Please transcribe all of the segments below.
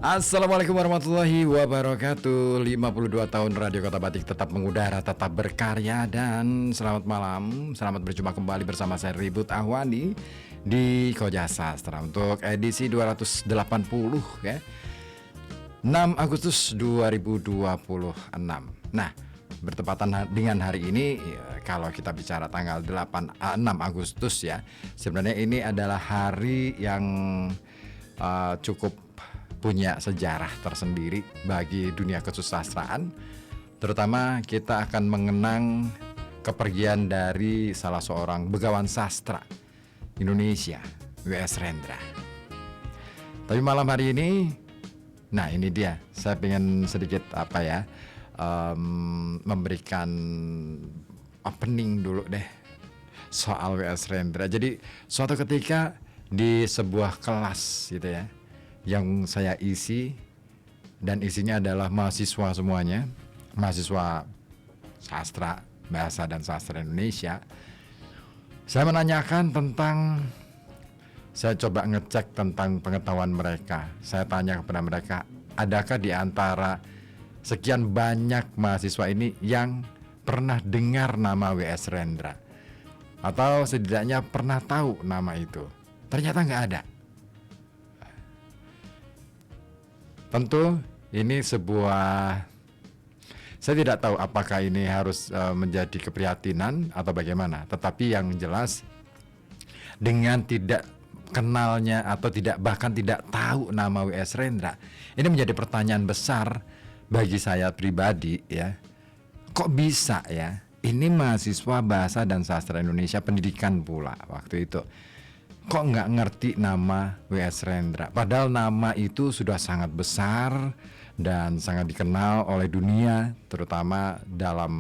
Assalamualaikum warahmatullahi wabarakatuh. 52 tahun Radio Kota Batik tetap mengudara, tetap berkarya. Dan selamat malam, selamat berjumpa kembali bersama saya Ribut Ahwani di Koja Sastra untuk edisi 280 ya, 6 Agustus 2026. Nah, bertepatan dengan hari ini ya, kalau kita bicara tanggal 6 Agustus ya, sebenarnya ini adalah hari yang cukup punya sejarah tersendiri bagi dunia kesusastraan. Terutama kita akan mengenang kepergian dari salah seorang begawan sastra Indonesia, W.S. Rendra. Tapi malam hari ini, nah ini dia, saya pengen sedikit memberikan opening dulu deh soal W.S. Rendra. Jadi suatu ketika di sebuah kelas gitu ya, yang saya isi, dan isinya adalah mahasiswa semuanya, mahasiswa sastra, bahasa dan sastra Indonesia. Saya menanyakan tentang, saya coba ngecek tentang pengetahuan mereka. Saya tanya kepada mereka, adakah di antara sekian banyak mahasiswa ini yang pernah dengar nama W.S. Rendra, atau setidaknya pernah tahu nama itu? Ternyata nggak ada. Tentu ini sebuah, saya tidak tahu apakah ini harus menjadi keprihatinan atau bagaimana. Tetapi yang jelas, dengan tidak kenalnya atau bahkan tidak tahu nama W.S. Rendra, ini menjadi pertanyaan besar bagi saya pribadi ya. Kok bisa ya, ini mahasiswa bahasa dan sastra Indonesia pendidikan pula waktu itu, kok nggak ngerti nama W.S. Rendra? Padahal nama itu sudah sangat besar dan sangat dikenal oleh dunia, terutama dalam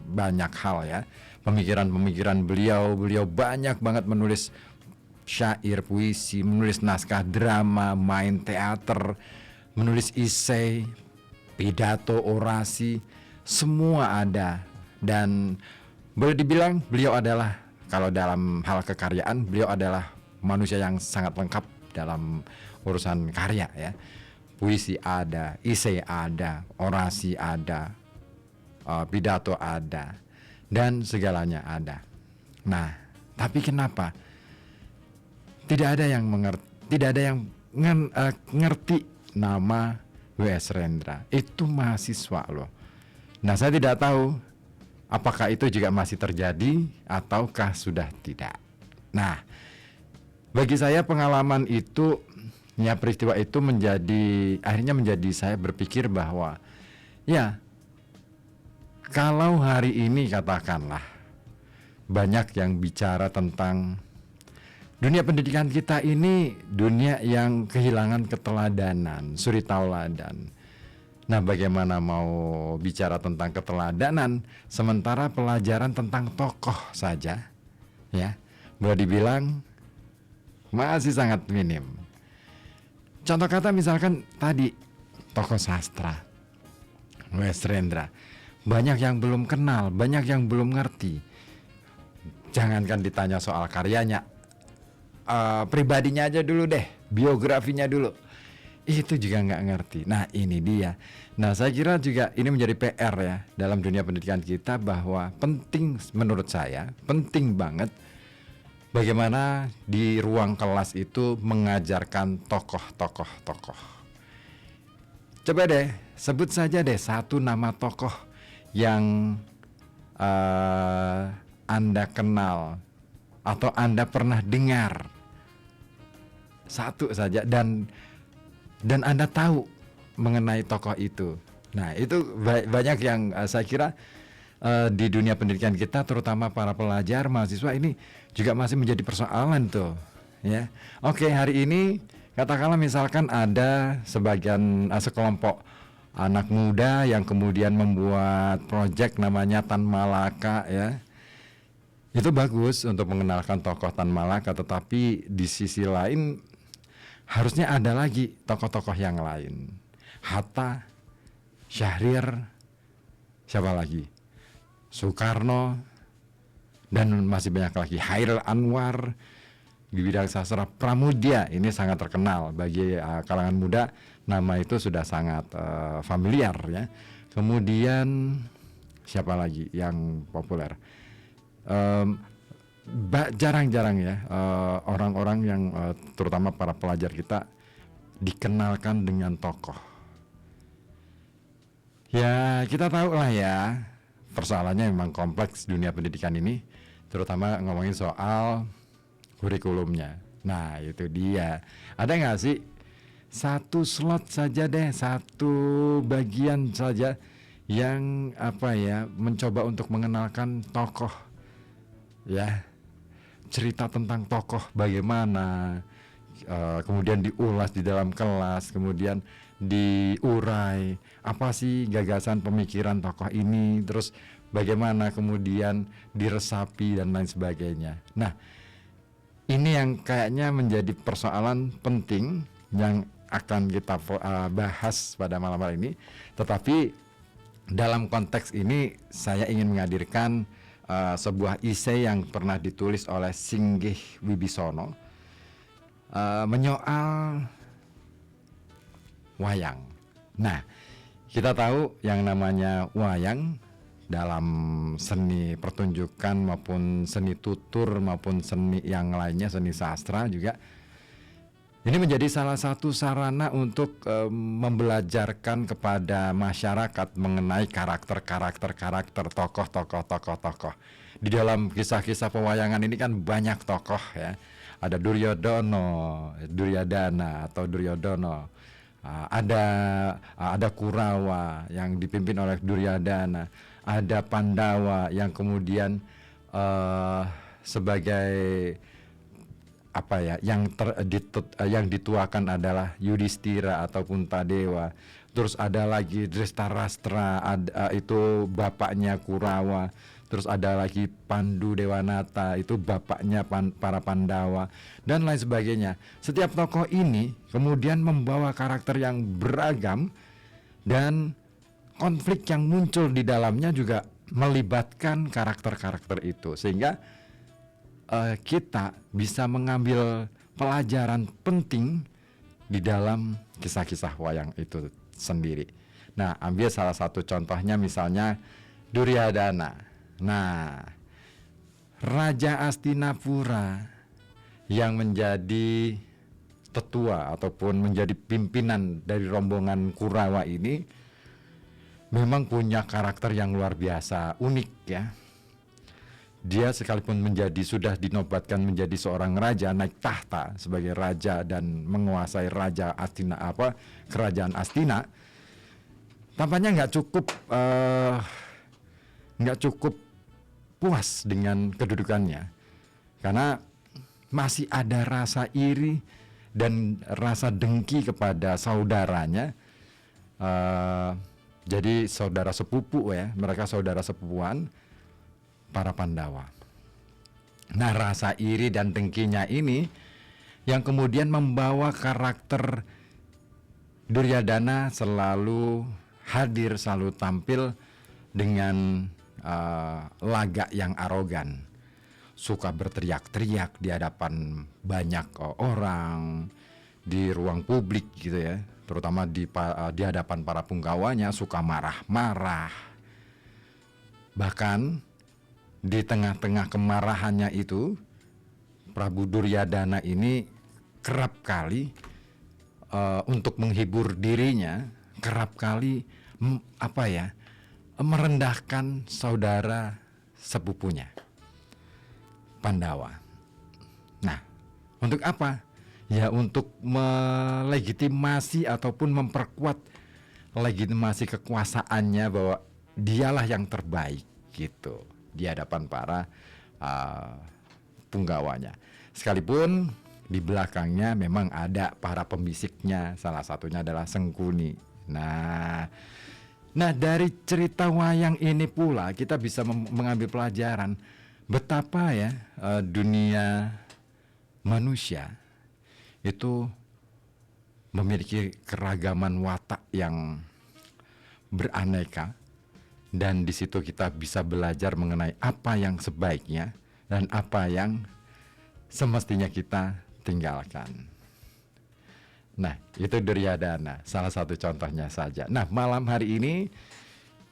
banyak hal ya. Pemikiran-pemikiran beliau banyak banget menulis syair, puisi, menulis naskah drama, main teater, menulis esai, pidato, orasi, semua ada. Dan boleh dibilang beliau adalah, kalau dalam hal kekaryaan, beliau adalah manusia yang sangat lengkap dalam urusan karya ya. Puisi ada, esai ada, orasi ada, pidato ada, dan segalanya ada. Nah, tapi kenapa tidak ada yang ngerti nama W.S. Rendra? Itu mahasiswa loh. Nah, saya tidak tahu apakah itu juga masih terjadi ataukah sudah tidak. Nah, bagi saya pengalaman itu ya, peristiwa itu akhirnya menjadi saya berpikir bahwa ya, kalau hari ini katakanlah banyak yang bicara tentang dunia pendidikan kita ini, dunia yang kehilangan keteladanan, suri tauladan. Nah, bagaimana mau bicara tentang keteladanan sementara pelajaran tentang tokoh saja ya, boleh dibilang masih sangat minim. Contoh kata misalkan tadi, tokoh sastra W.S. Rendra, banyak yang belum kenal, banyak yang belum ngerti. Jangankan ditanya soal karyanya, pribadinya aja dulu deh, biografinya dulu, itu juga nggak ngerti. Nah, ini dia. Nah, saya kira juga ini menjadi PR ya dalam dunia pendidikan kita, bahwa penting, menurut saya penting banget bagaimana di ruang kelas itu mengajarkan tokoh. Coba deh, sebut saja deh satu nama tokoh yang Anda kenal atau Anda pernah dengar. Satu saja, dan Anda tahu mengenai tokoh itu. Nah, itu banyak yang saya kira di dunia pendidikan kita, terutama para pelajar, mahasiswa, ini juga masih menjadi persoalan tuh ya. Oke, hari ini katakanlah misalkan ada sekelompok anak muda yang kemudian membuat proyek namanya Tan Malaka ya. Itu bagus untuk mengenalkan tokoh Tan Malaka, tetapi di sisi lain harusnya ada lagi tokoh-tokoh yang lain. Hatta, Syahrir, siapa lagi? Soekarno, dan masih banyak lagi. Hairil Anwar di bidang sastra. Pramudia ini sangat terkenal bagi kalangan muda, nama itu sudah sangat familiar ya. Kemudian siapa lagi yang populer? Jarang-jarang ya orang-orang yang terutama para pelajar kita dikenalkan dengan tokoh. Ya kita tahu lah ya, persoalannya memang kompleks dunia pendidikan ini, terutama ngomongin soal kurikulumnya. Nah itu dia, ada nggak sih satu slot saja deh, satu bagian saja yang mencoba untuk mengenalkan tokoh ya, cerita tentang tokoh bagaimana, kemudian diulas di dalam kelas, kemudian diurai apa sih gagasan pemikiran tokoh ini, terus bagaimana kemudian diresapi dan lain sebagainya. Nah ini yang kayaknya menjadi persoalan penting yang akan kita bahas pada malam hari ini. Tetapi dalam konteks ini saya ingin menghadirkan sebuah esai yang pernah ditulis oleh Singgih Wibisono menyoal wayang. Nah, kita tahu yang namanya wayang dalam seni pertunjukan maupun seni tutur maupun seni yang lainnya, seni sastra juga, ini menjadi salah satu sarana untuk membelajarkan kepada masyarakat mengenai karakter tokoh. Di dalam kisah-kisah pewayangan ini kan banyak tokoh ya. Ada Duryodana atau Duryodono. Ada Kurawa yang dipimpin oleh Duryodana. Ada Pandawa yang kemudian sebagai yang dituakan adalah Yudhistira atau Puntadewa. Terus ada lagi Dhritarashtra, itu bapaknya Kurawa. Terus ada lagi Pandu Dewanata, itu bapaknya para Pandawa dan lain sebagainya. Setiap tokoh ini kemudian membawa karakter yang beragam dan konflik yang muncul di dalamnya juga melibatkan karakter-karakter itu, sehingga kita bisa mengambil pelajaran penting di dalam kisah-kisah wayang itu sendiri. Nah, ambil salah satu contohnya misalnya Duryodana. Nah, Raja Astinapura yang menjadi tetua ataupun menjadi pimpinan dari rombongan Kurawa ini memang punya karakter yang luar biasa, unik ya. Dia sekalipun sudah dinobatkan menjadi seorang raja, naik tahta sebagai raja dan menguasai kerajaan Astina, tampaknya nggak cukup puas dengan kedudukannya, karena masih ada rasa iri dan rasa dengki kepada saudaranya. Jadi saudara sepupu ya, mereka saudara sepupuan para Pandawa. Nah, rasa iri dan dengkinya ini yang kemudian membawa karakter Duryodana selalu hadir, selalu tampil dengan lagak yang arogan, suka berteriak-teriak di hadapan banyak orang di ruang publik gitu ya, terutama di hadapan para punggawanya, suka marah-marah. Bahkan di tengah-tengah kemarahannya itu, Prabu Duryodana ini kerap kali untuk menghibur dirinya, kerap kali merendahkan saudara sepupunya Pandawa. Nah, untuk apa? Ya untuk melegitimasi ataupun memperkuat legitimasi kekuasaannya bahwa dialah yang terbaik gitu di hadapan para punggawanya. Sekalipun di belakangnya memang ada para pembisiknya, salah satunya adalah Sengkuni. Nah dari cerita wayang ini pula kita bisa mengambil pelajaran betapa ya dunia manusia itu memiliki keragaman watak yang beraneka, dan di situ kita bisa belajar mengenai apa yang sebaiknya dan apa yang semestinya kita tinggalkan. Nah, itu Duryadana, salah satu contohnya saja. Nah, malam hari ini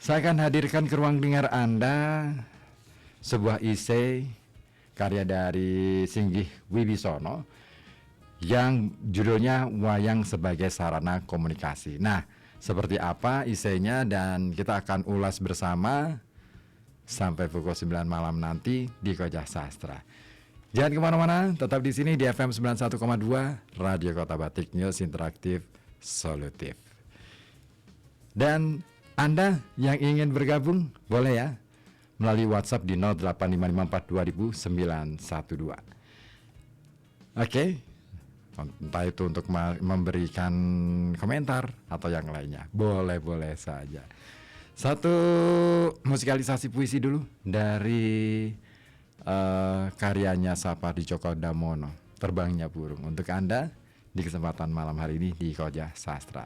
saya akan hadirkan ke ruang dengar Anda sebuah esai karya dari Singgih Wibisono yang judulnya Wayang sebagai Sarana Komunikasi. Nah, seperti apa esainya dan kita akan ulas bersama sampai pukul 9 malam nanti di Koja Sastra. Jangan kemana-mana, tetap di sini di FM 91,2 Radio Kota Batik, News Interaktif Solutif. Dan Anda yang ingin bergabung boleh ya melalui WhatsApp di 08554200912. Oke, entah itu untuk memberikan komentar atau yang lainnya, boleh-boleh saja. Satu musikalisasi puisi dulu dari karyanya Sapadi Djoko Damono, Terbangnya Burung, untuk Anda di kesempatan malam hari ini di Koja Sastra.